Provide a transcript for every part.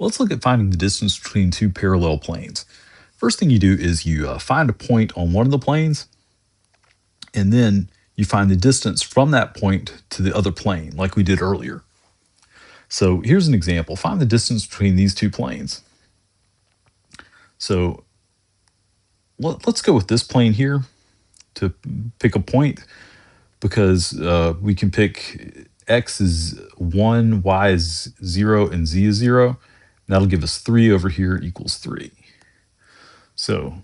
Let's look at finding the distance between two parallel planes. First thing you do is you find a point on one of the planes, and then you find the distance from that point to the other plane, like we did earlier. So here's an example. Find the distance between these two planes. So let's go with this plane here to pick a point, because we can pick x is 1, y is 0, and z is 0. That'll give us 3 over here equals 3. So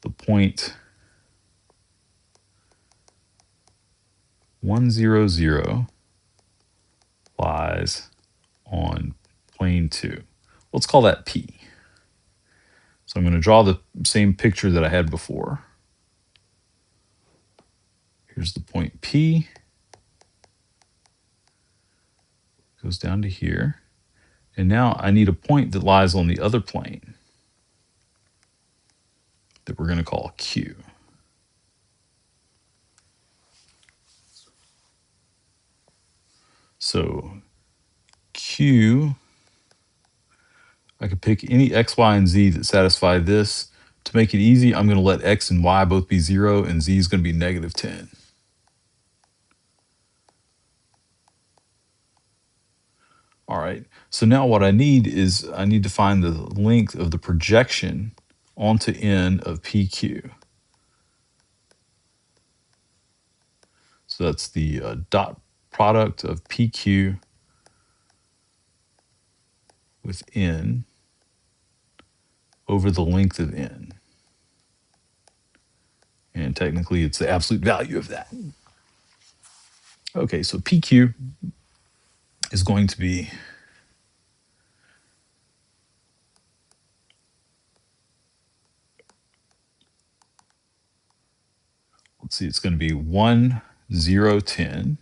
the point 1, 0, 0 lies on plane 2. Let's call that P. So I'm going to draw the same picture that I had before. Here's the point P. Goes down to here. And now I need a point that lies on the other plane that we're going to call Q. So Q, I could pick any x, y, and z that satisfy this. To make it easy, I'm going to let x and y both be 0, and z is going to be -10. All right, so now what I need is I need to find the length of the projection onto n of PQ. So that's the dot product of PQ with n over the length of n. And technically, it's the absolute value of that. Okay, so PQ is going to be it's going to be 1, 0, 10.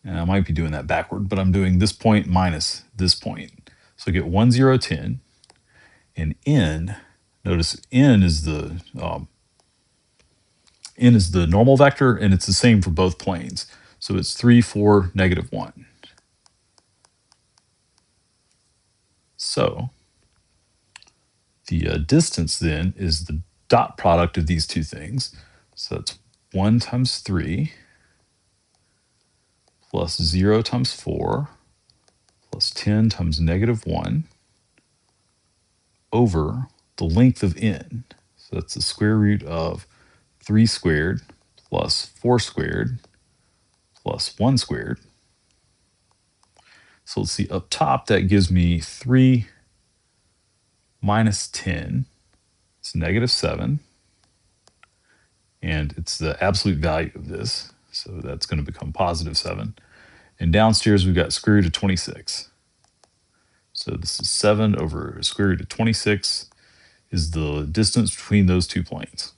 And I might be doing that backward, but I'm doing this point minus this point. So I get 1, 0, 10. And n, notice n is the normal vector, and it's the same for both planes. So it's 3, 4, -1. So the distance then is the dot product of these two things. So that's 1 times 3 plus 0 times 4 plus 10 times -1 over the length of n. So that's the square root of 3 squared plus 4 squared plus 1 squared. So let's see, up top, that gives me 3 minus 10. It's -7. And it's the absolute value of this. So that's going to become +7. And downstairs, we've got square root of 26. So this is 7 over square root of 26 is the distance between those two planes.